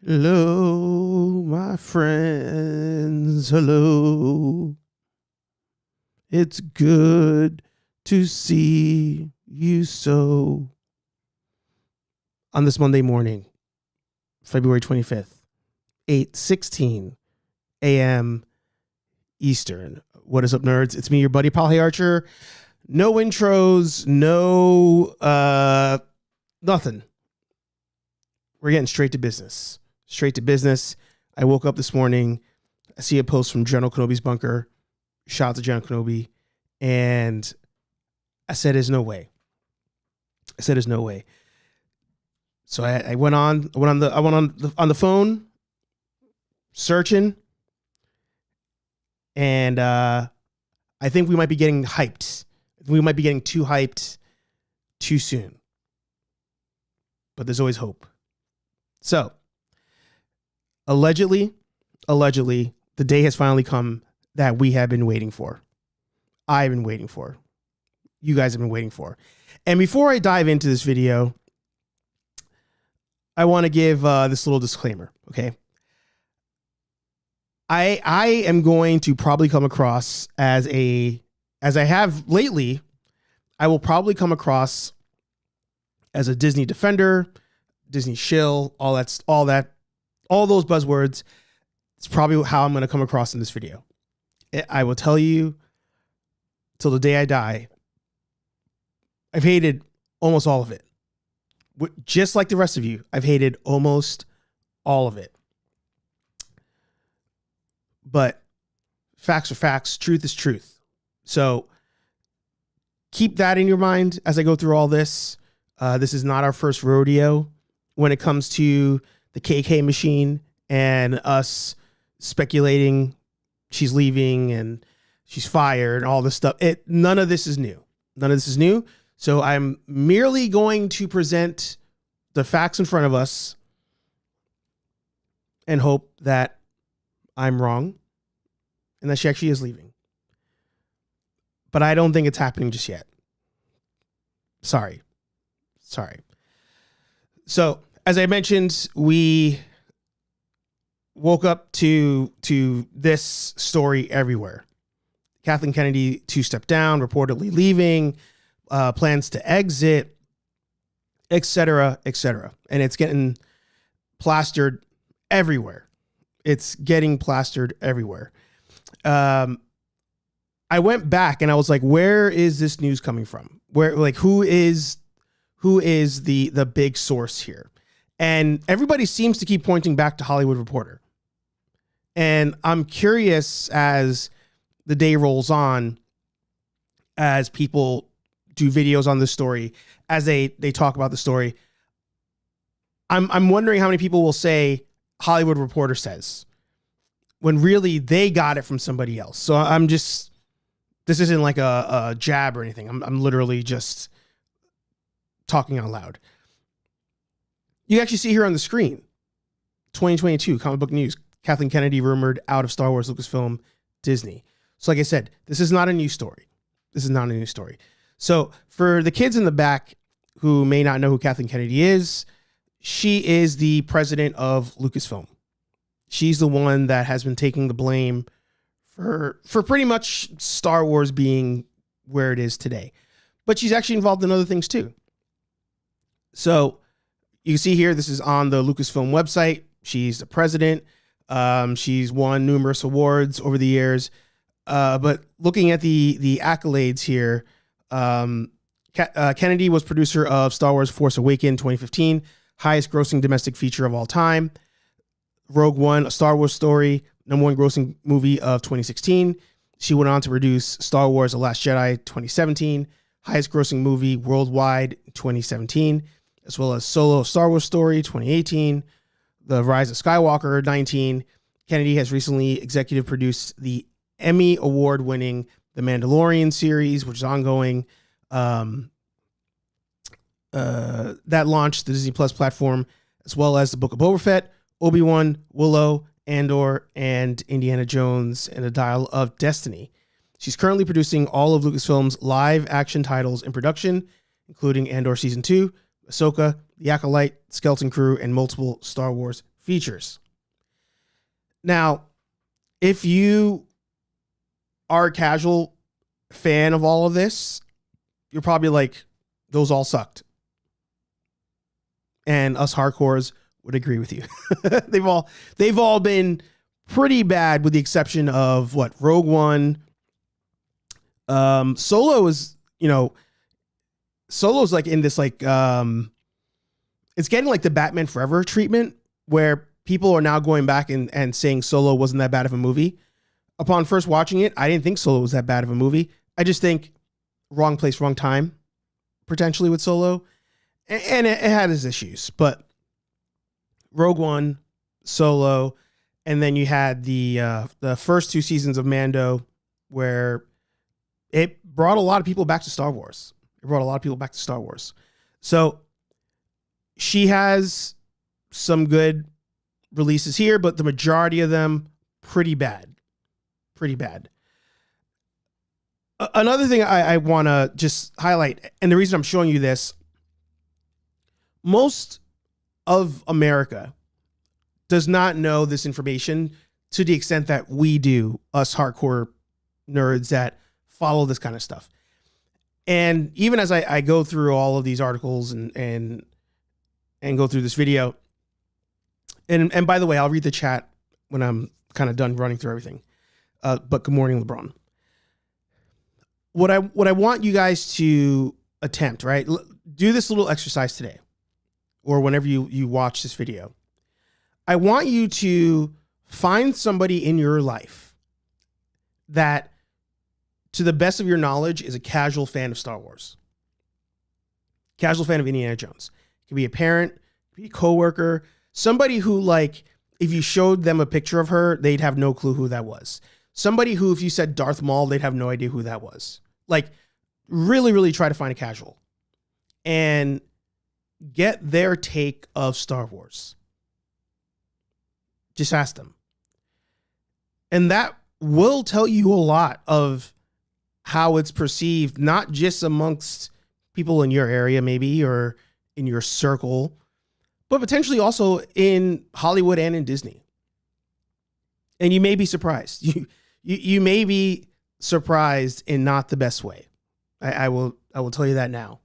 Hello, my friends. Hello. It's good to see you so. On this Monday morning, February 25th, 8:16 a.m. Eastern. What is up, nerds? It's me, your buddy, Paul Hay Archer. No intros, no nothing. We're getting straight to business. Straight to business. I woke up this morning. I see a post from General Kenobi's bunker. Shout out to General Kenobi. And I said, there's no way. So I went on the phone searching. And I think we might be getting hyped. We might be getting too hyped too soon. But there's always hope. So, allegedly, the day has finally come that we have been waiting for. I've been waiting for. You guys have been waiting for. And before I dive into this video, I want to give this little disclaimer, okay? I am going to probably come across as I have lately, I will probably come across as a Disney defender, Disney shill, all those buzzwords. It's probably how I'm going to come across in this video. I will tell you till the day I die, I've hated almost all of it. Just like the rest of you, I've hated almost all of it. But facts are facts. Truth is truth. So keep that in your mind as I go through all this. This is not our first rodeo when it comes to the KK machine and us speculating she's leaving and she's fired and all this stuff. None of this is new. So I'm merely going to present the facts in front of us and hope that I'm wrong and that she actually is leaving. But I don't think it's happening just yet. Sorry. So, as I mentioned, we woke up to this story everywhere. Kathleen Kennedy to step down, reportedly leaving, plans to exit, etc., etc. And it's getting plastered everywhere. I went back and I was like, where is this news coming from? Who is the big source here? And everybody seems to keep pointing back to Hollywood Reporter. And I'm curious as the day rolls on, as people do videos on this story, as they talk about the story, I'm wondering how many people will say Hollywood Reporter says, when really they got it from somebody else. So this isn't like a jab or anything. I'm literally just talking out loud. You actually see here on the screen, 2022 comic book news, Kathleen Kennedy rumored out of Star Wars, Lucasfilm, Disney. So like I said, this is not a news story. So for the kids in the back who may not know who Kathleen Kennedy is, she is the president of Lucasfilm. She's the one that has been taking the blame for pretty much Star Wars being where it is today. But she's actually involved in other things too. So you can see here, this is on the Lucasfilm website. She's the president. She's won numerous awards over the years. But looking at the accolades here, Kennedy was producer of Star Wars Force Awakens 2015, highest grossing domestic feature of all time. Rogue One, A Star Wars Story, #1 grossing movie of 2016. She went on to produce Star Wars The Last Jedi 2017, highest grossing movie worldwide 2017, as well as Solo A Star Wars Story 2018, The Rise of Skywalker 19. Kennedy has recently executive produced the Emmy Award-winning The Mandalorian series, which is ongoing. That launched the Disney Plus platform, as well as The Book of Boba Fett, Obi-Wan, Willow, Andor, and Indiana Jones and the Dial of Destiny. She's currently producing all of Lucasfilm's live action titles in production, including Andor Season 2, Ahsoka, The Acolyte, Skeleton Crew, and multiple Star Wars features. Now, if you are a casual fan of all of this, you're probably like, those all sucked. And us hardcores would agree with you. they've all been pretty bad, with the exception of what, Rogue One. Solo is, Solo's like in this like it's getting like the Batman Forever treatment, where people are now going back and saying Solo wasn't that bad of a movie. Upon first watching it, I didn't think Solo was that bad of a movie. I just think wrong place, wrong time, potentially, with Solo. And it had its issues. But Rogue One, Solo, and then you had the first 2 seasons of Mando, where it brought a lot of people back to Star Wars. So she has some good releases here, but the majority of them pretty bad. Another thing I want to just highlight, and the reason I'm showing you this, most of America does not know this information to the extent that we do, us hardcore nerds that follow this kind of stuff. And even as I go through all of these articles and go through this video, and by the way, I'll read the chat when I'm kind of done running through everything. But good morning, LeBron. What I want you guys to attempt, right? Do this little exercise today, or whenever you watch this video. I want you to find somebody in your life that, to the best of your knowledge, is a casual fan of Star Wars. Casual fan of Indiana Jones. It could be a parent, it could be a coworker, somebody who, like, if you showed them a picture of her, they'd have no clue who that was. Somebody who, if you said Darth Maul, they'd have no idea who that was. Like, really, really try to find a casual and get their take of Star Wars. Just ask them. And that will tell you a lot of how it's perceived, not just amongst people in your area, maybe, or in your circle, but potentially also in Hollywood and in Disney. And you may be surprised. You may be surprised in not the best way. I will tell you that now.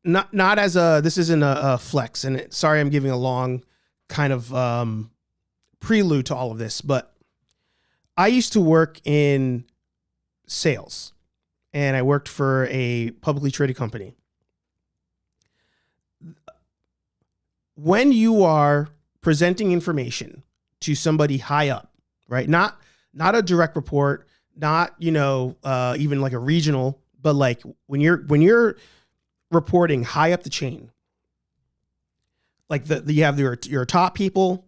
Not as this isn't a flex, and sorry I'm giving a long kind of prelude to all of this, but I used to work in sales, and I worked for a publicly traded company. When you are presenting information to somebody high up, right? Not a direct report, not, even like a regional, but like when you're reporting high up the chain, like you have your top people,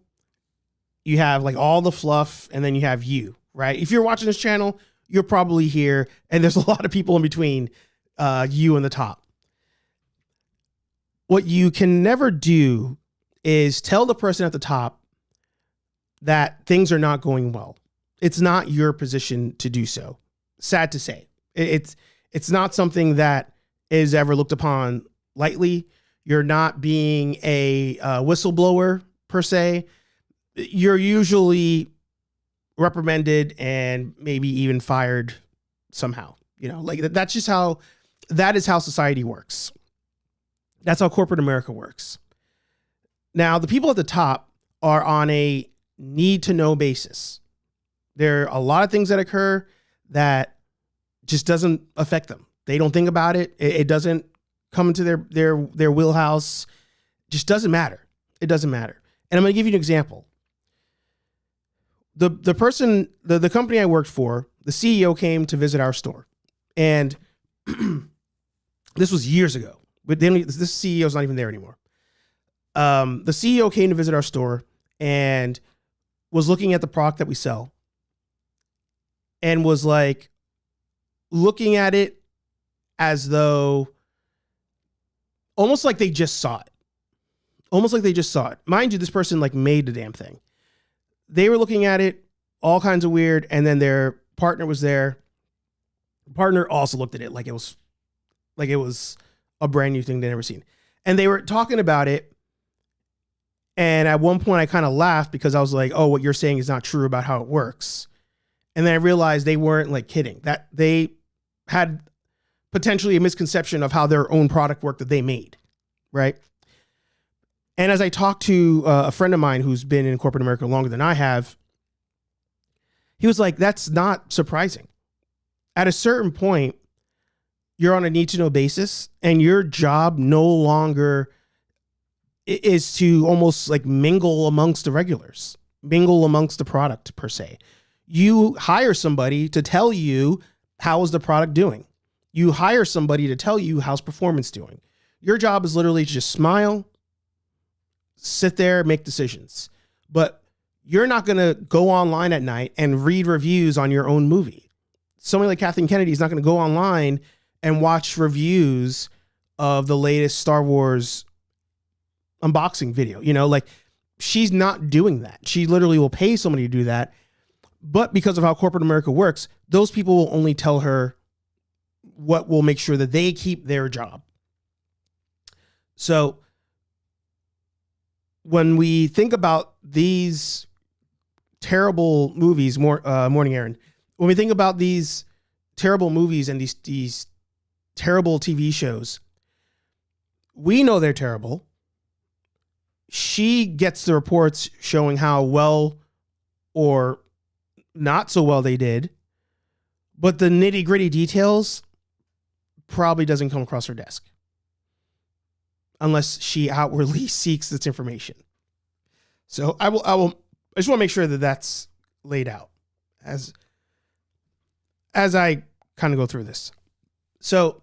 you have like all the fluff, and then you have you, right? If you're watching this channel, you're probably here, and there's a lot of people in between you and the top. What you can never do is tell the person at the top that things are not going well. It's not your position to do so. Sad to say. It's not something that is ever looked upon lightly. You're not being a whistleblower per se. You're usually reprimanded and maybe even fired somehow. Like that is how society works. That's how corporate America works. Now, the people at the top are on a need to know basis. There are a lot of things that occur that just doesn't affect them. They don't think about it. It doesn't come into their wheelhouse. It just doesn't matter. It doesn't matter. And I'm going to give you an example. The person, the company I worked for, the CEO came to visit our store. And this was years ago. But this CEO is not even there anymore. The CEO came to visit our store and was looking at the product that we sell and was like looking at it as though almost like they just saw it. Mind you, this person like made the damn thing. They were looking at it all kinds of weird. And then their partner was there. The partner also looked at it like it was a brand new thing they'd never seen. And they were talking about it. And at one point I kind of laughed because I was like, oh, what you're saying is not true about how it works. And then I realized they weren't like kidding, that they had potentially a misconception of how their own product worked that they made. Right. And as I talked to a friend of mine who's been in corporate America longer than I have, he was like, that's not surprising. At a certain point, you're on a need to know basis and your job no longer is to almost like mingle amongst the regulars, mingle amongst the product per se. You hire somebody to tell you how is the product doing. You hire somebody to tell you how's performance doing. Your job is literally to just smile, sit there, make decisions. But you're not going to go online at night and read reviews on your own movie. Somebody like Kathleen Kennedy is not going to go online and watch reviews of the latest Star Wars unboxing video. You know, like she's not doing that. She literally will pay somebody to do that. But because of how corporate America works, those people will only tell her what will make sure that they keep their job. So when we think about these terrible movies, Morning Aaron, when we think about these terrible movies and these terrible TV shows, we know they're terrible. She gets the reports showing how well or not so well they did, but the nitty gritty details probably doesn't come across her desk unless she outwardly seeks this information. So I just want to make sure that that's laid out as I kind of go through this. So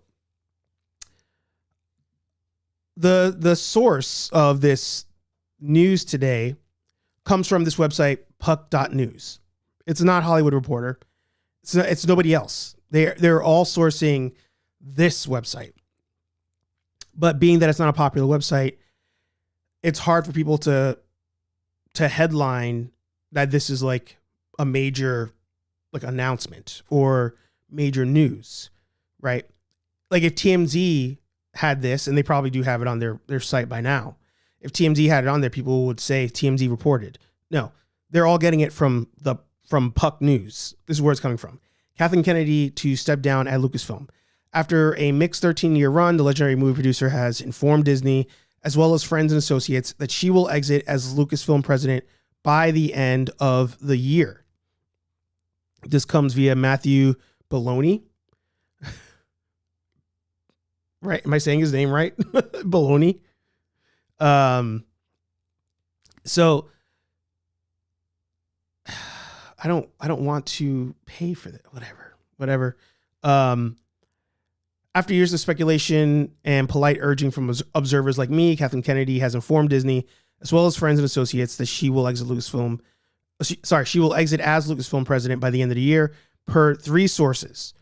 the source of this news today comes from this website, puck.news. It's not Hollywood Reporter. It's nobody else. They're all sourcing this website. But being that it's not a popular website, it's hard for people to headline that this is like a major like announcement or major news, right? Like if TMZ had this, and they probably do have it on their site by now. If TMZ had it on there, people would say TMZ reported. No, they're all getting it from Puck News. This is where it's coming from. Kathleen Kennedy to step down at Lucasfilm. After a mixed 13-year run, the legendary movie producer has informed Disney, as well as friends and associates, that she will exit as Lucasfilm president by the end of the year. This comes via Matthew Baloney. Right? Am I saying his name right? Baloney. So I don't want to pay for that. Whatever. After years of speculation and polite urging from observers like me, Kathleen Kennedy has informed Disney, as well as friends and associates, that she will exit Lucasfilm. She will exit as Lucasfilm president by the end of the year, per 3 sources.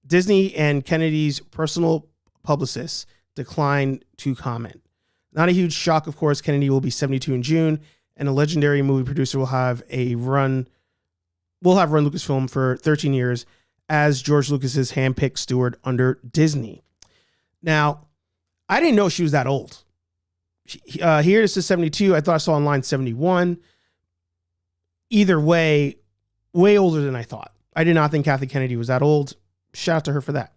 Disney and Kennedy's personal publicists declined to comment. Not a huge shock, of course. Kennedy will be 72 in June, and a legendary movie producer will have run Lucasfilm for 13 years as George Lucas's handpicked steward under Disney. Now, I didn't know she was that old. Here it says 72. I thought I saw online 71. Either way older than I thought. I did not think Kathleen Kennedy was that old. Shout out to her for that.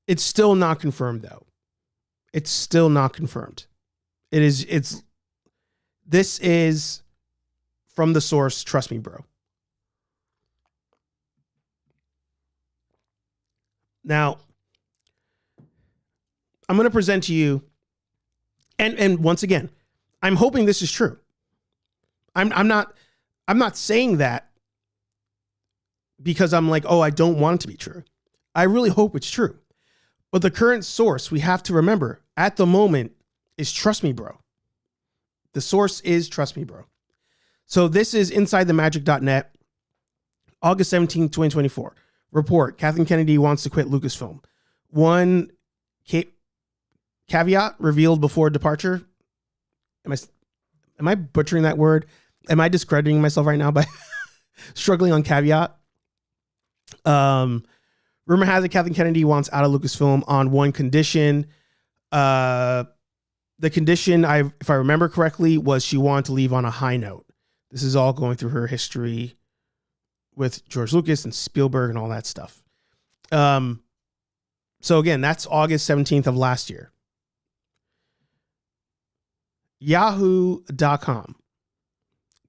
It's still not confirmed, though. It's still not confirmed. This is from the source, trust me, bro. Now, I'm going to present to you, and once again, I'm hoping this is true. I'm not saying that because I'm like, oh, I don't want it to be true. I really hope it's true. But the current source we have to remember at the moment is trust me, bro. The source is trust me, bro. So this is InsideTheMagic.net, August 17, 2024. Report: Kathleen Kennedy wants to quit Lucasfilm. One caveat revealed before departure. Am I butchering that word? Am I discrediting myself right now by struggling on caveat? Rumor has it Kathleen Kennedy wants out of Lucasfilm on one condition. The condition, if I remember correctly, was she wanted to leave on a high note. This is all going through her history with George Lucas and Spielberg and all that stuff. So again, that's August 17th of last year. Yahoo.com.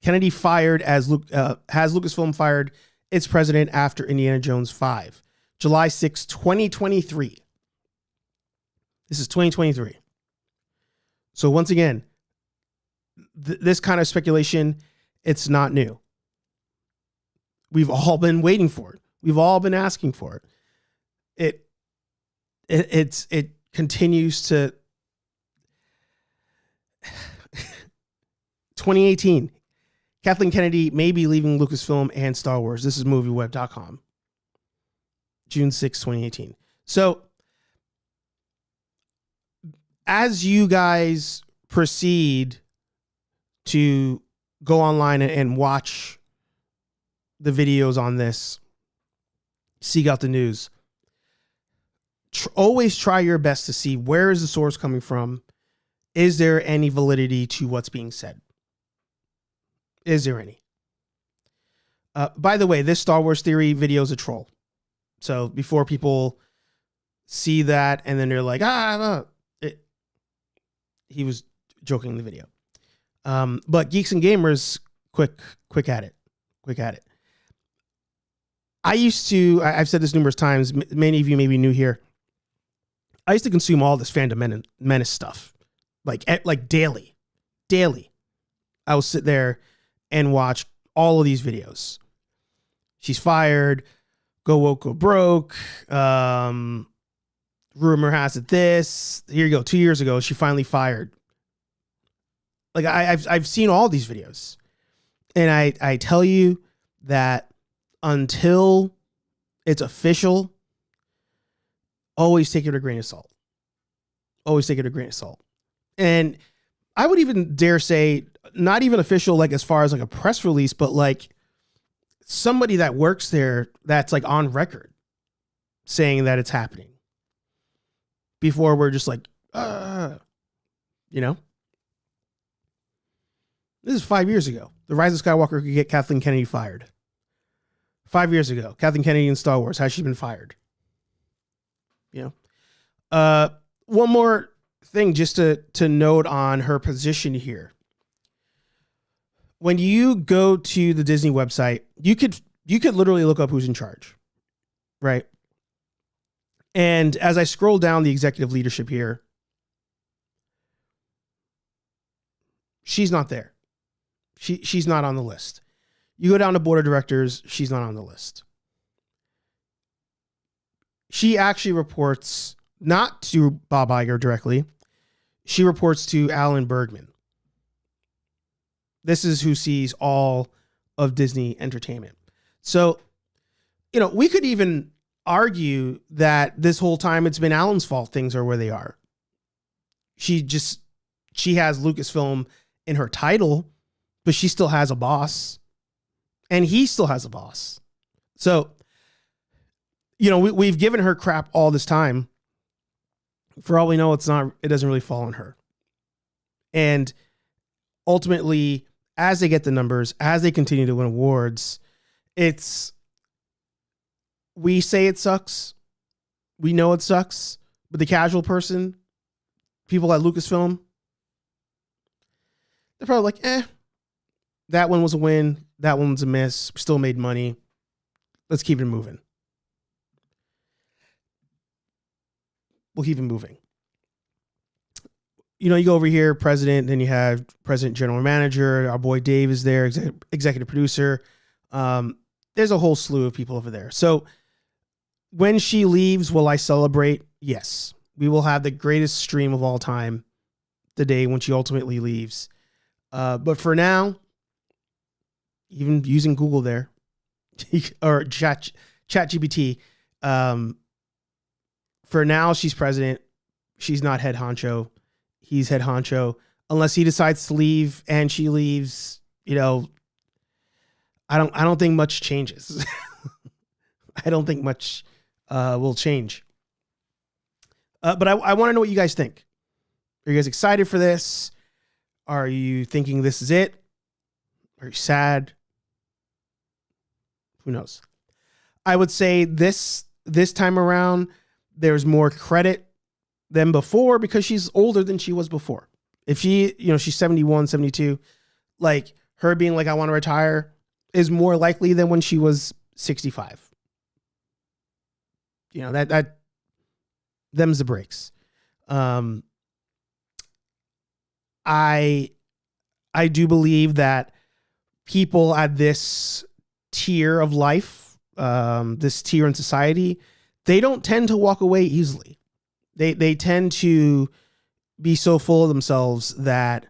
Kennedy fired has Lucasfilm fired its president after Indiana Jones 5. July 6, 2023. This is 2023. So once again, this kind of speculation, it's not new. We've all been waiting for it. We've all been asking for it. It continues to 2018. Kathleen Kennedy may be leaving Lucasfilm and Star Wars. This is movieweb.com. June 6, 2018. So as you guys proceed to go online and watch the videos on this, seek out the news, always try your best to see where is the source coming from. Is there any validity to what's being said? Is there any? By the way, this Star Wars theory video is a troll. So before people see that and then they're like, he was joking in the video. But Geeks and Gamers, quick at it. I've said this numerous times. Many of you may be new here. I used to consume all this Phantom Menace stuff, like daily. I will sit there and watch all of these videos. She's fired. Go woke, go broke. Rumor has it this. Here you go. 2 years ago, she finally fired. Like I've seen all these videos, and I tell you that until it's official, always take it with a grain of salt. Always take it with a grain of salt. And I would even dare say, not even official, like as far as like a press release, but like somebody that works there that's like on record saying that it's happening. Before we're just like, you know? This is 5 years ago. The Rise of Skywalker could get Kathleen Kennedy fired. 5 years ago, Kathleen Kennedy in Star Wars, has she been fired? You know? One more thing just to note on her position here. When you go to the Disney website, you could literally look up who's in charge, right? And as I scroll down the executive leadership here, she's not there. She's not on the list. You go down to board of directors, she's not on the list. She actually reports not to Bob Iger directly. She reports to Alan Bergman. This is who sees all of Disney entertainment. So, you know, we could even argue that this whole time it's been Alan's fault things are where they are. She has Lucasfilm in her title, but she still has a boss, and he still has a boss. So, you know, we've given her crap all this time. For all we know, it doesn't really fall on her. And ultimately, as they get the numbers, as they continue to win awards, we say it sucks. We know it sucks. But the casual person, people at Lucasfilm, they're probably like, that one was a win. That one was a miss. Still made money. Let's keep it moving. We'll keep it moving. You know, you go over here, president, then you have president, general manager. Our boy Dave is there, executive producer. There's a whole slew of people over there. So when she leaves, will I celebrate? Yes. We will have the greatest stream of all time the day when she ultimately leaves. But for now, even using Google there, or ChatGPT, for now, she's president. She's not head honcho. He's head honcho. Unless he decides to leave and she leaves, you know, I don't think much changes. I don't think much will change. But I want to know what you guys think. Are you guys excited for this? Are you thinking this is it? Are you sad? Who knows? I would say this time around, there's more credit than before because she's older than she was before. If she, she's 71, 72, like her being like, I want to retire is more likely than when she was 65. That them's the breaks. I do believe that people at this tier of life, this tier in society, they don't tend to walk away easily. They tend to be so full of themselves that,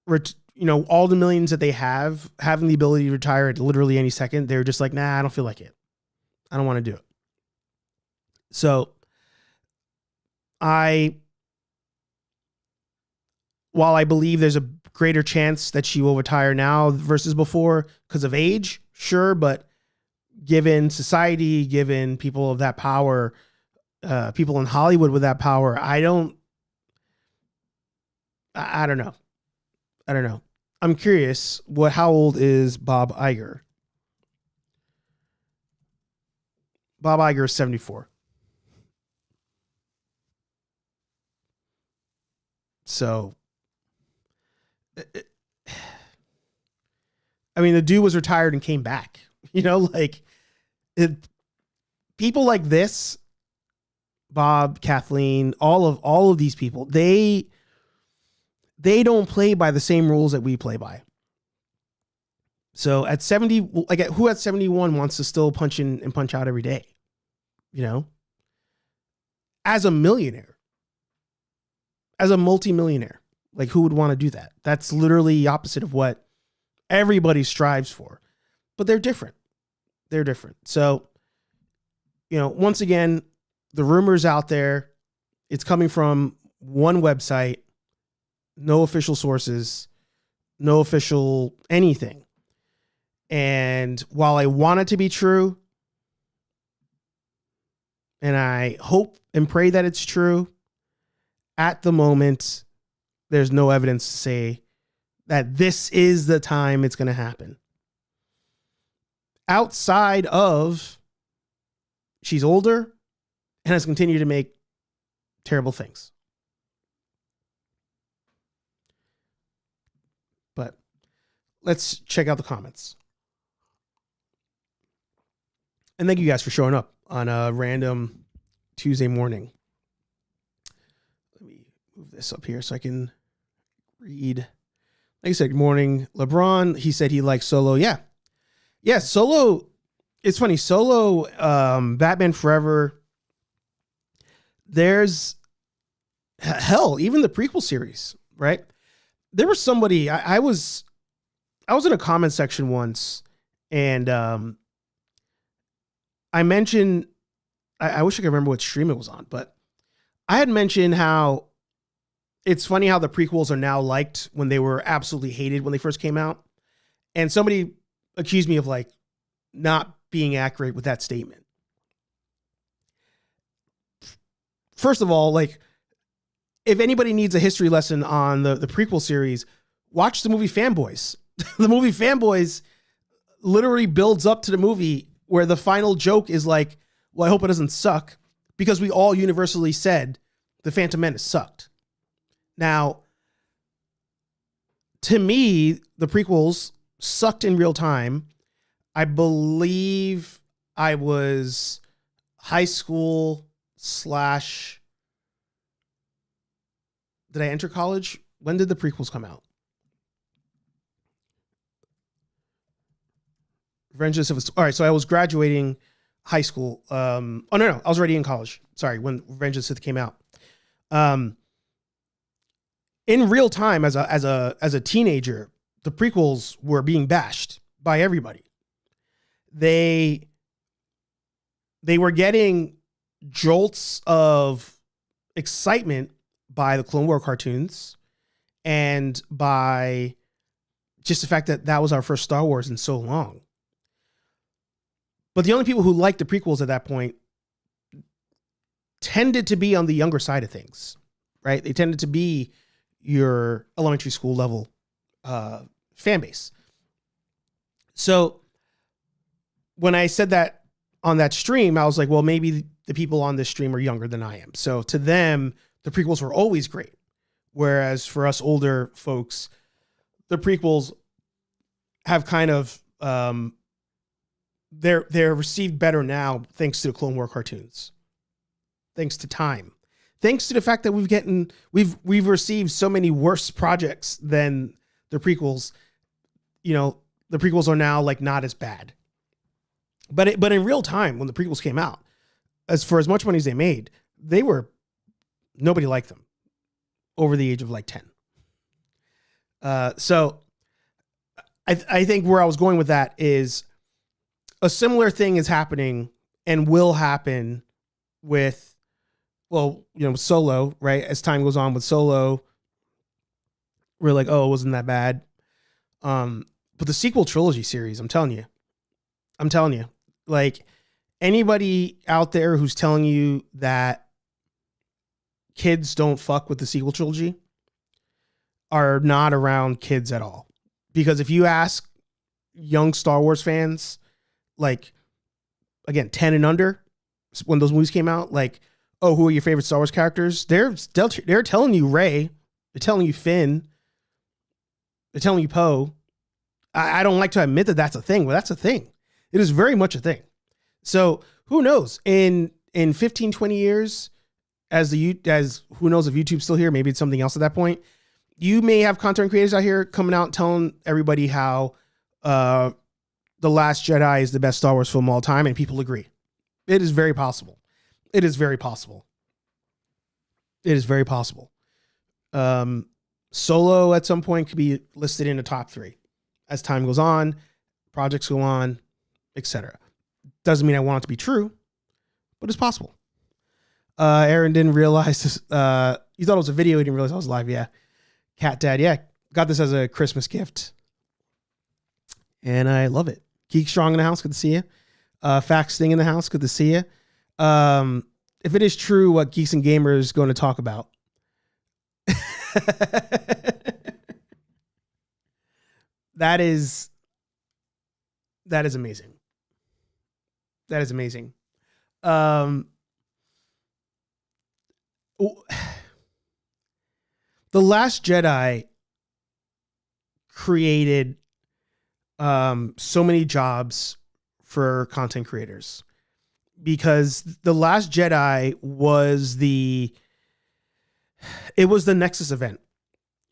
all the millions that they have, having the ability to retire at literally any second, they're just like, nah, I don't feel like it. I don't want to do it. So while I believe there's a greater chance that she will retire now versus before because of age, sure, but given society, given people of that power, people in Hollywood with that power, I don't know. I'm curious, how old is Bob Iger? Bob Iger is 74. So, I mean, the dude was retired and came back. People like this, Bob, Kathleen, all of these people, they don't play by the same rules that we play by. So at 70, who at 71 wants to still punch in and punch out every day? As a millionaire, as a multimillionaire, who would want to do that? That's literally the opposite of what everybody strives for, but they're different. So, once again, the rumors out there, it's coming from one website, no official sources, no official anything. And while I want it to be true, and I hope and pray that it's true, at the moment, there's no evidence to say that this is the time it's going to happen. Outside of she's older and has continued to make terrible things. But let's check out the comments. And thank you guys for showing up on a random Tuesday morning. Let me move this up here so I can read. Like I said, good morning, LeBron. He said he likes Solo. Yeah, Solo. It's funny. Solo, Batman Forever. There's hell, even the prequel series, right? There was somebody, I was in a comment section once, and I mentioned, I wish I could remember what stream it was on, but I had mentioned how it's funny how the prequels are now liked when they were absolutely hated when they first came out. And somebody accused me of not being accurate with that statement. First of all, if anybody needs a history lesson on the prequel series, watch the movie Fanboys. The movie Fanboys literally builds up to the movie where the final joke is well, I hope it doesn't suck, because we all universally said the Phantom Menace sucked. Now, to me, the prequels sucked in real time. I believe I was high school / did I enter college? When did the prequels come out? Revenge of the Sith. All right, so I was graduating high school. No, I was already in college. Sorry, when Revenge of the Sith came out. In real time, as a teenager, the prequels were being bashed by everybody. They were getting jolts of excitement by the Clone War cartoons and by just the fact that was our first Star Wars in so long. But the only people who liked the prequels at that point tended to be on the younger side of things, right? They tended to be your elementary school level fan base. So when I said that on that stream, I was like, well, maybe the people on this stream are younger than I am. So to them, the prequels were always great. Whereas for us older folks, the prequels have kind of, they're received better now thanks to the Clone War cartoons, thanks to time, thanks to the fact that we've received so many worse projects than the prequels. You know, the prequels are now like not as bad, but in real time, when the prequels came out, for as much money as they made, nobody liked them over the age of like 10. So I think where I was going with that is a similar thing is happening and will happen with, well, you know, Solo, right? As time goes on with Solo, we're like, oh, it wasn't that bad. But the sequel trilogy series, I'm telling you, like anybody out there who's telling you that kids don't fuck with the sequel trilogy are not around kids at all. Because if you ask young Star Wars fans, like, again, 10 and under, when those movies came out, like, oh, who are your favorite Star Wars characters? They're telling you Rey. They're telling you Finn. They're telling you Poe. I don't like to admit that that's a thing, but that's a thing. It is very much a thing. So who knows? In 15, 20 years, as who knows if YouTube's still here, maybe it's something else at that point. You may have content creators out here coming out telling everybody how The Last Jedi is the best Star Wars film of all time, and people agree. It is very possible. It is very possible. It is very possible. Solo at some point could be listed in the top 3 as time goes on, projects go on, etc. Doesn't mean I want it to be true, but it's possible. Aaron didn't realize this. He thought it was a video. He didn't realize I was live. Yeah. Cat Dad. Yeah. Got this as a Christmas gift. And I love it. Geek Strong in the house. Good to see you. Fax Sting in the house. Good to see you. If it is true what Geeks and Gamers is going to talk about. That is amazing. That is amazing. The Last Jedi created so many jobs for content creators, because The Last Jedi was the Nexus event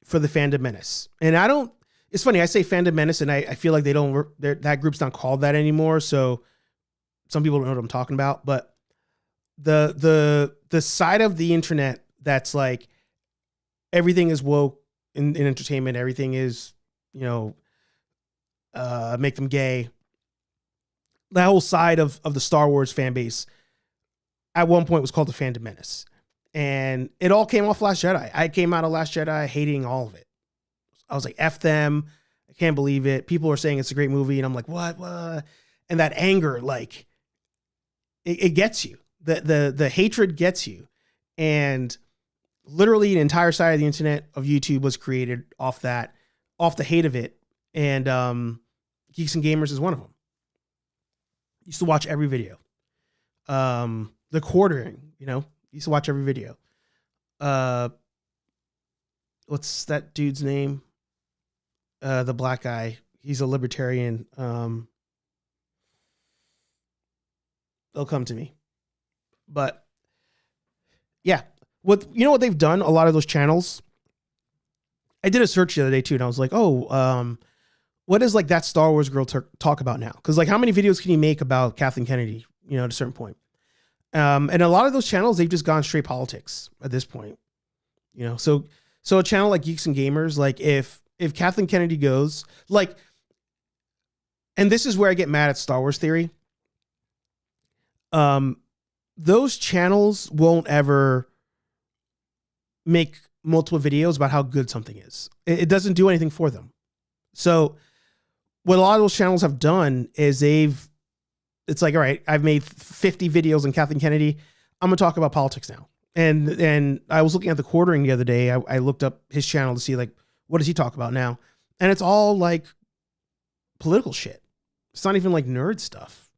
for the Fandom Menace. And it's funny, I say Fandom Menace and I feel like that group's not called that anymore. So some people don't know what I'm talking about, but the side of the internet that's like, everything is woke in entertainment. Everything is, make them gay. That whole side of the Star Wars fan base at one point was called the Fandom Menace. And it all came off Last Jedi. I came out of Last Jedi hating all of it. I was like, F them. I can't believe it. People are saying it's a great movie. And I'm like, what? And that anger, like, it gets you. The hatred gets you. And literally an entire side of the internet of YouTube was created off the hate of it. And Geeks and Gamers is one of them. Used to watch every video. The Quartering, used to watch every video. What's that dude's name? The black guy. He's a libertarian. They'll come to me. But yeah, what they've done, a lot of those channels. I did a search the other day too, and I was like, what is like that Star Wars girl talk about now? Because like, how many videos can you make about Kathleen Kennedy? At a certain point. And a lot of those channels, they've just gone straight politics at this point. So a channel like Geeks and Gamers, like if Kathleen Kennedy goes, like, and this is where I get mad at Star Wars Theory. Those channels won't ever make multiple videos about how good something is. It doesn't do anything for them. So what a lot of those channels have done is it's like, all right, I've made 50 videos on Kathleen Kennedy. I'm going to talk about politics now. And I was looking at the quartering the other day. I looked up his channel to see like what does he talk about now, and it's all like political shit. It's not even like nerd stuff.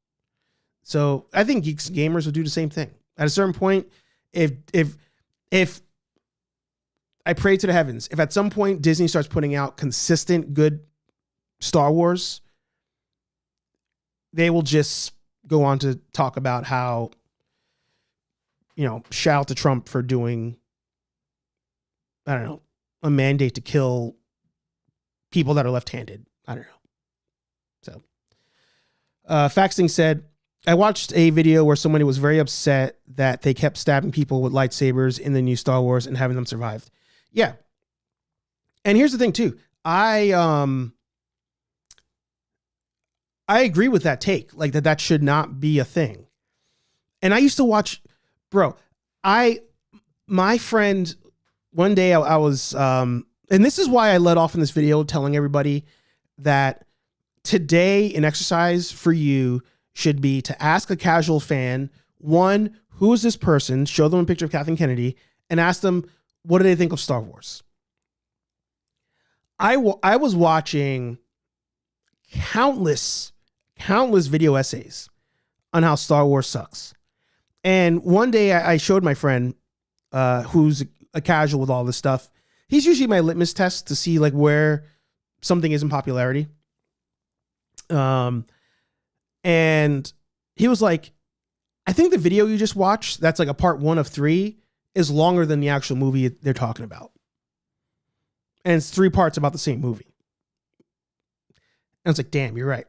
So I think geeks and gamers will do the same thing at a certain point. If I pray to the heavens, if at some point Disney starts putting out consistent good Star Wars, they will just go on to talk about how, shout out to Trump for doing, I don't know, a mandate to kill people that are left-handed. I don't know. So, Faxing said, I watched a video where somebody was very upset that they kept stabbing people with lightsabers in the new Star Wars and having them survive. Yeah. And here's the thing too. I agree with that take, like that should not be a thing. And I used to watch, my friend, one day I was, and this is why I led off in this video telling everybody that today an exercise for you should be to ask a casual fan, one, who is this person? Show them a picture of Kathleen Kennedy and ask them, what do they think of Star Wars? I was watching countless video essays on how Star Wars sucks. And one day I showed my friend, who's a casual with all this stuff. He's usually my litmus test to see like where something is in popularity. And he was like, I think the video you just watched, that's like a part 1 of 3, is longer than the actual movie they're talking about. And it's 3 parts about the same movie. And it's like, damn, you're right.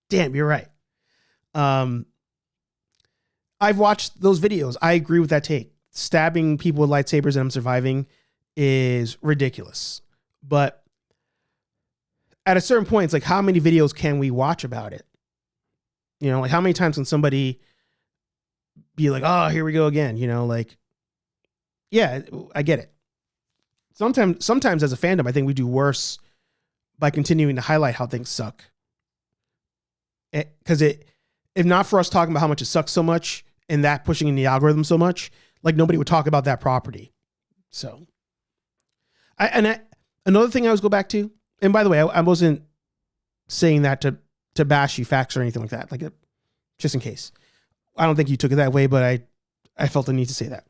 Damn, you're right. I've watched those videos. I agree with that take. Stabbing people with lightsabers and them surviving is ridiculous. But at a certain point, it's like, how many videos can we watch about it? Like how many times can somebody be like, oh, here we go again? Like, yeah, I get it. Sometimes as a fandom, I think we do worse by continuing to highlight how things suck. Because if not for us talking about how much it sucks so much and that pushing in the algorithm so much, like nobody would talk about that property. So, another thing I always go back to, and by the way, I wasn't saying that to bash you facts or anything like that, like just in case. I don't think you took it that way, but I felt the need to say that.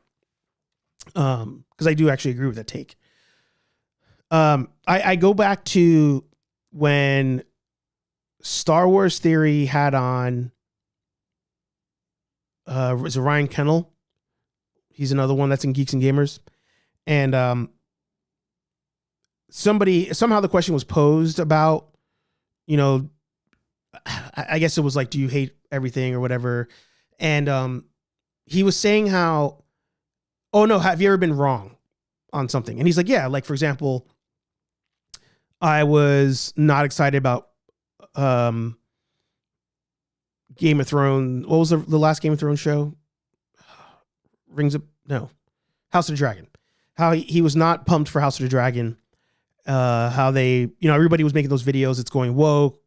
Because I do actually agree with that take. I go back to when Star Wars Theory had on, is it Ryan Kennel? He's another one that's in Geeks and Gamers. And somehow the question was posed about, I guess it was like, do you hate everything or whatever? And he was saying how, oh no, have you ever been wrong on something? And he's like, yeah, like for example, I was not excited about Game of Thrones. What was the last Game of Thrones show? House of the Dragon. How he was not pumped for House of the Dragon. How they, everybody was making those videos. It's going woke.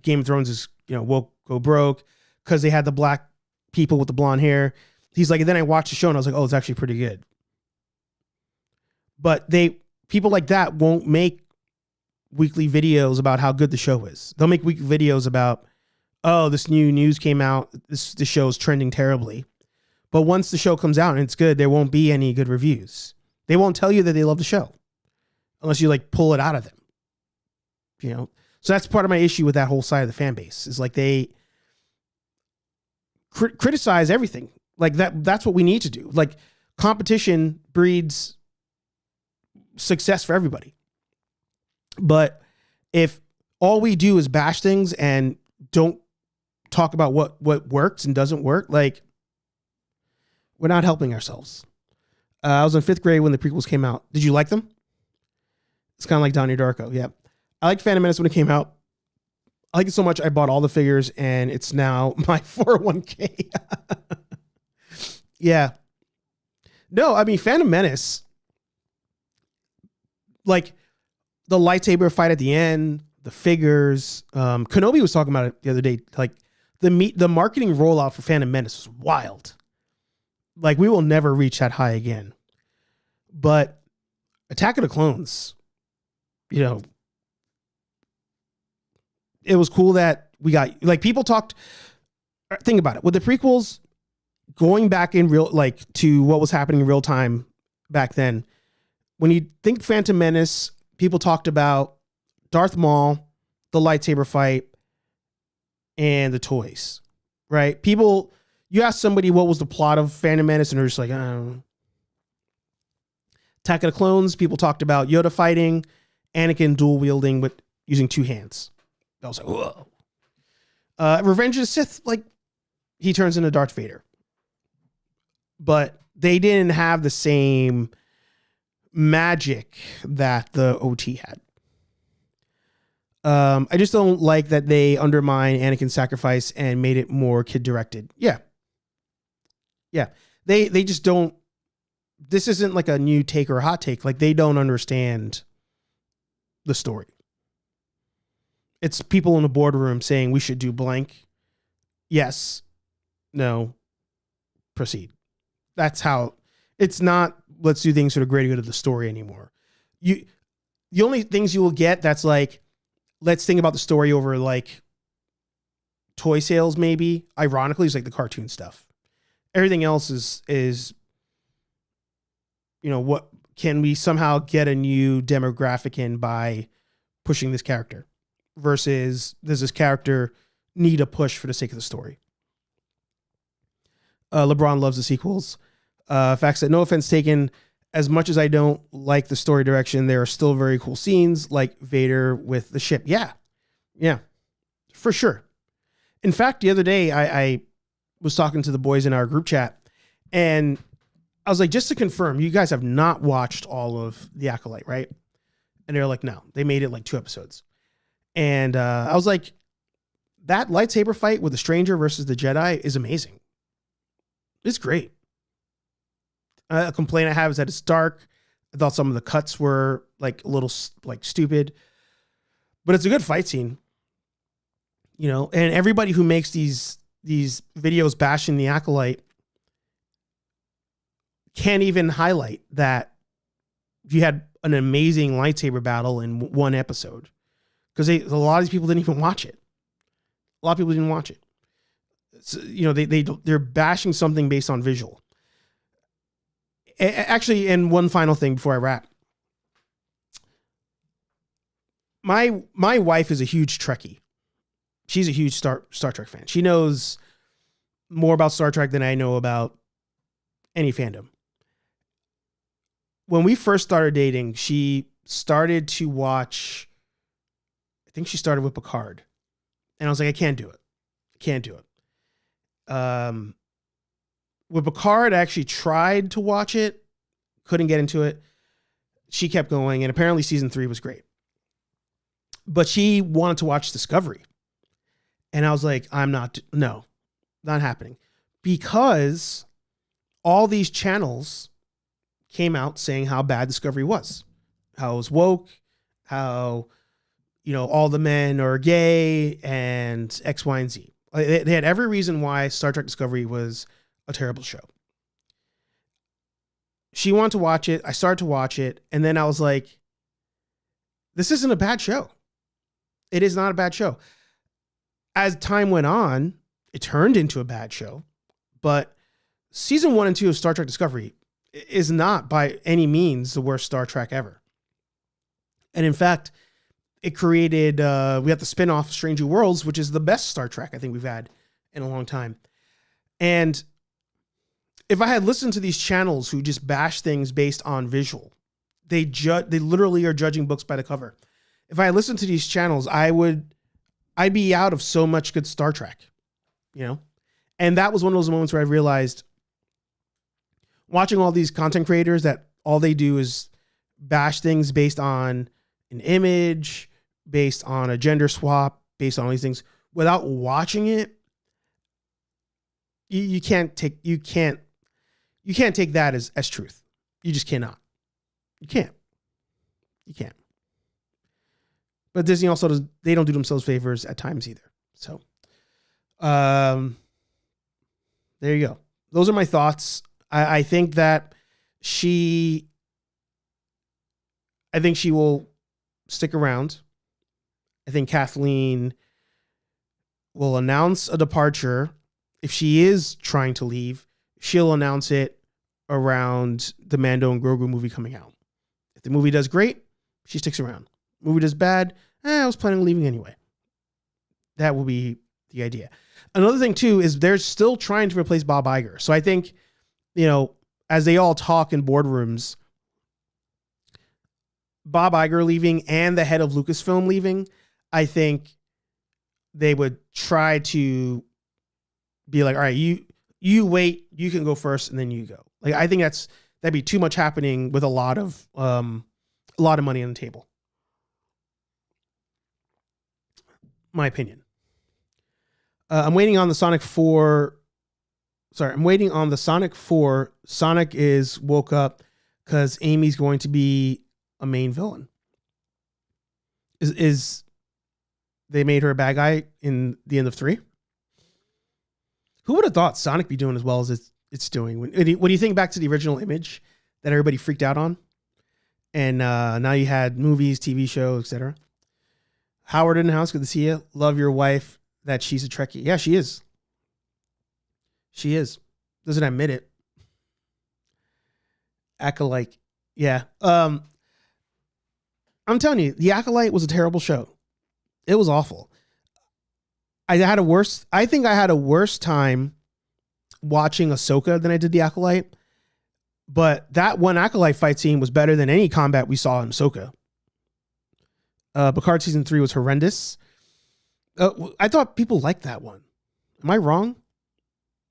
Game of Thrones is, woke go broke because they had the black people with the blonde hair. He's like, and then I watched the show and I was like, oh, it's actually pretty good. But people like that won't make weekly videos about how good the show is. They'll make weekly videos about, oh, this new news came out. This show is trending terribly. But once the show comes out and it's good, there won't be any good reviews. They won't tell you that they love the show unless you like pull it out of them. So that's part of my issue with that whole side of the fan base is like they criticize everything. Like that's what we need to do. Like competition breeds success for everybody. But if all we do is bash things and don't talk about what works and doesn't work, like we're not helping ourselves. I was in 5th grade when the prequels came out. Did you like them? It's kind of like Donnie Darko. Yeah. I liked Phantom Menace when it came out. I like it so much I bought all the figures and it's now my 401k. Yeah. No, I mean Phantom Menace, like the lightsaber fight at the end, the figures. Kenobi was talking about it the other day. Like the marketing rollout for Phantom Menace was wild. Like, we will never reach that high again. But Attack of the Clones, you know, it was cool that we got, like, people talked, think about it, with the prequels going back in real, like, to what was happening in real time back then. When you think Phantom Menace, people talked about Darth Maul, the lightsaber fight, and the toys, right? People, you ask somebody what was the plot of Phantom Menace, and they're just like, I don't know. Attack of the Clones, people talked about Yoda fighting, Anakin dual wielding with using two hands. I was like, whoa. Revenge of the Sith, like, he turns into Darth Vader. But they didn't have the same magic that the OT had. I just don't like that they undermine Anakin's sacrifice and made it more kid directed. Yeah. They just don't. This isn't like a new take or a hot take. Like, they don't understand the story. It's people in the boardroom saying we should do blank. Yes. No. Proceed. That's how. It's not let's do things for the greater good of the story anymore. The only things you will get that's like, let's think about the story over like toy sales, maybe. Ironically, is like the cartoon stuff. Everything else is you know, what can we somehow get a new demographic in by pushing this character versus does this character need a push for the sake of the story? LeBron loves the sequels. Facts that no offense taken, as much as I don't like the story direction, there are still very cool scenes like Vader with the ship. Yeah, for sure. In fact, the other day I was talking to the boys in our group chat and I was like, just to confirm, you guys have not watched all of The Acolyte, right? And they're like, no, they made it like 2 episodes. And I was like, that lightsaber fight with the stranger versus the Jedi is amazing. It's great. A complaint I have is that it's dark. I thought some of the cuts were like a little like stupid, but it's a good fight scene, you know. And everybody who makes these videos bashing The Acolyte can't even highlight that you had an amazing lightsaber battle in 1 episode, because a lot of these people didn't even watch it. A lot of people didn't watch it. So, you know, they're bashing something based on visual. Actually, and one final thing before I wrap. My wife is a huge Trekkie. She's a huge Star Trek fan. She knows more about Star Trek than I know about any fandom. When we first started dating, she started to watch, I think she started with Picard. And I was like, I can't do it. With Picard, I actually tried to watch it, couldn't get into it. She kept going, and apparently season 3 was great. But she wanted to watch Discovery. And I was like, not happening. Because all these channels came out saying how bad Discovery was. How it was woke, how, you know, all the men are gay, and X, Y, and Z. They had every reason why Star Trek Discovery was a terrible show. She wanted to watch it. I started to watch it. And then I was like, this isn't a bad show. It is not a bad show. As time went on, it turned into a bad show. But season 1 and 2 of Star Trek Discovery is not by any means the worst Star Trek ever. And in fact, it created, we got the spinoff Strange New Worlds, which is the best Star Trek I think we've had in a long time. And if I had listened to these channels who just bash things based on visual, they literally are judging books by the cover. If I had listened to these channels, I'd be out of so much good Star Trek, you know? And that was one of those moments where I realized, watching all these content creators that all they do is bash things based on an image, based on a gender swap, based on all these things, without watching it, you can't take that as truth. You just cannot. You can't. But Disney also they don't do themselves favors at times either. So, there you go. Those are my thoughts. I think that she will stick around. I think Kathleen will announce a departure. If she is trying to leave, she'll announce it around the Mando and Grogu movie coming out. If the movie does great, she sticks around. Movie does bad, I was planning on leaving anyway. That will be the idea. Another thing too is they're still trying to replace Bob Iger. So I think, as they all talk in boardrooms, Bob Iger leaving and the head of Lucasfilm leaving, I think they would try to be like, all right, you wait, you can go first, and then you go. Like, I think that'd be too much happening with a lot of money on the table. My opinion. I'm waiting on the Sonic 4. Sorry, I'm waiting on the Sonic 4. Sonic is woke up because Amy's going to be a main villain. Is they made her a bad guy in the end of 3? Who would have thought Sonic be doing as well as it's doing? When you think back to the original image that everybody freaked out on, and now you had movies, TV shows, etc. Howard in the house, good to see you. Love your wife. That she's a Trekkie. Yeah, she is. She is. Doesn't admit it. Acolyte. Yeah. I'm telling you, The Acolyte was a terrible show. It was awful. I think I had a worse time watching Ahsoka than I did The Acolyte. But that one Acolyte fight scene was better than any combat we saw in Ahsoka. Picard season 3 was horrendous. I thought people liked that one. Am I wrong?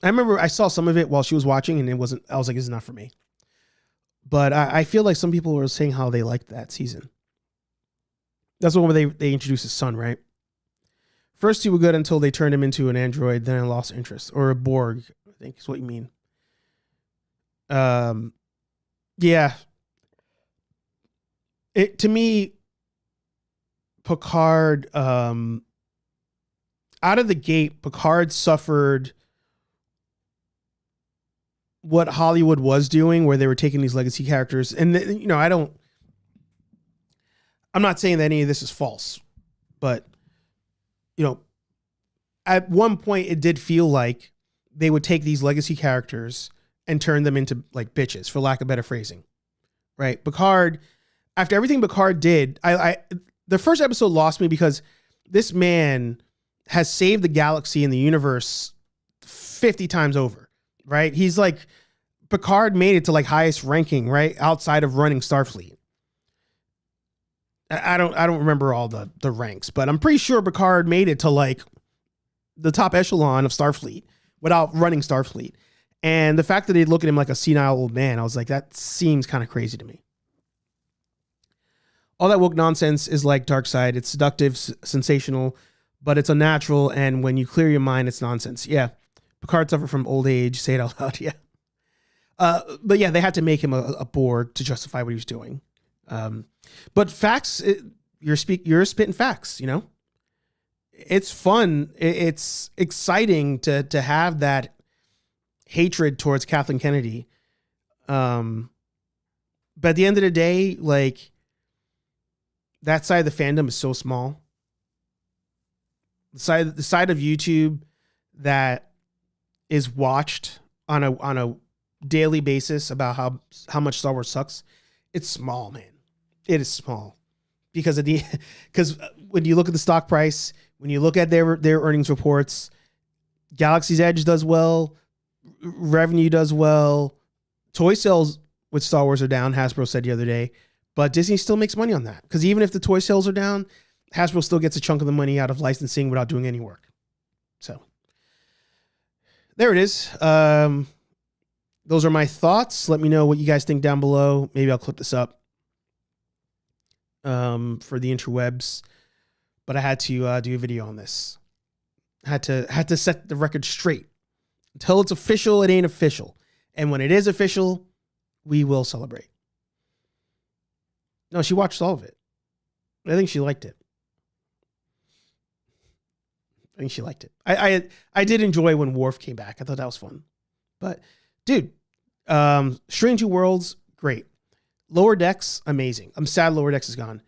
I remember I saw some of it while she was watching, and I was like, it's not for me. But I feel like some people were saying how they liked that season. That's the one where they introduced his son, right? First two were good until they turned him into an android, then I lost interest. Or a Borg, I think is what you mean. Yeah. To me, Picard, out of the gate, Picard suffered what Hollywood was doing, where they were taking these legacy characters. And, I'm not saying that any of this is false, but, at one point it did feel like they would take these legacy characters and turn them into like bitches, for lack of better phrasing, right? Picard, after everything Picard did, the first episode lost me because this man has saved the galaxy and the universe 50 times over, right? He's like, Picard made it to like highest ranking, right? Outside of running Starfleet. I don't remember all the ranks, but I'm pretty sure Picard made it to like the top echelon of Starfleet without running Starfleet. And the fact that they look at him like a senile old man, I was like, that seems kind of crazy to me. All that woke nonsense is like Dark Side. It's seductive, sensational, but it's unnatural. And when you clear your mind, it's nonsense. Yeah. Picard suffered from old age. Say it out loud. Yeah. But yeah, they had to make him a Borg to justify what he was doing. But facts, you're spitting facts, It's fun. It's exciting to have that hatred towards Kathleen Kennedy. But at the end of the day, like, that side of the fandom is so small. The side of YouTube that is watched on a daily basis about how much Star Wars sucks, it's small, man. It is small because when you look at the stock price, when you look at their earnings reports, Galaxy's Edge does well, revenue does well, toy sales with Star Wars are down, Hasbro said the other day, but Disney still makes money on that because even if the toy sales are down, Hasbro still gets a chunk of the money out of licensing without doing any work. So there it is. Those are my thoughts. Let me know what you guys think down below. Maybe I'll clip this up for the interwebs, but I had to do a video on this. Had to set the record straight. Until it's official, it ain't official. And when it is official, we will celebrate. No, she watched all of it. I think she liked it. I did enjoy when Worf came back. I thought that was fun. But dude, Strange New Worlds, great. Lower Decks, amazing. I'm sad Lower Decks is gone.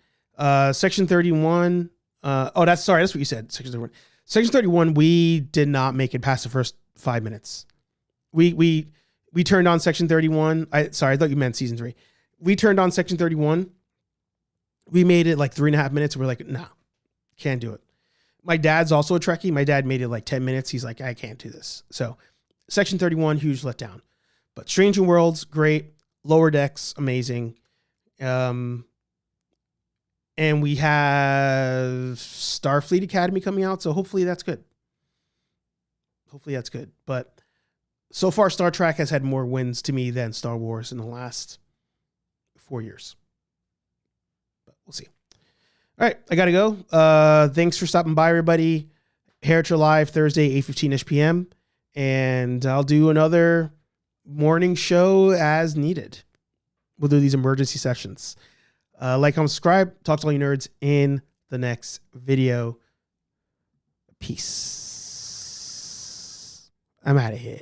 Section 31. That's what you said. Section 31. Section 31, we did not make it past the first 5 minutes. We turned on Section 31. I thought you meant season 3. We turned on Section 31. We made it like 3.5 minutes. We're like, nah, can't do it. My dad's also a Trekkie. My dad made it like 10 minutes. He's like, I can't do this. So Section 31, huge letdown. But Strange New Worlds, great. Lower Decks, amazing. And we have Starfleet Academy coming out. So hopefully that's good. But so far, Star Trek has had more wins to me than Star Wars in the last 4 years. But we'll see. All right, I got to go. Thanks for stopping by, everybody. Heritage Live, Thursday, 8:15 p.m. And I'll do another morning show as needed. We'll do these emergency sessions. Like, comment, subscribe. Talk to all you nerds in the next video. Peace. I'm out of here.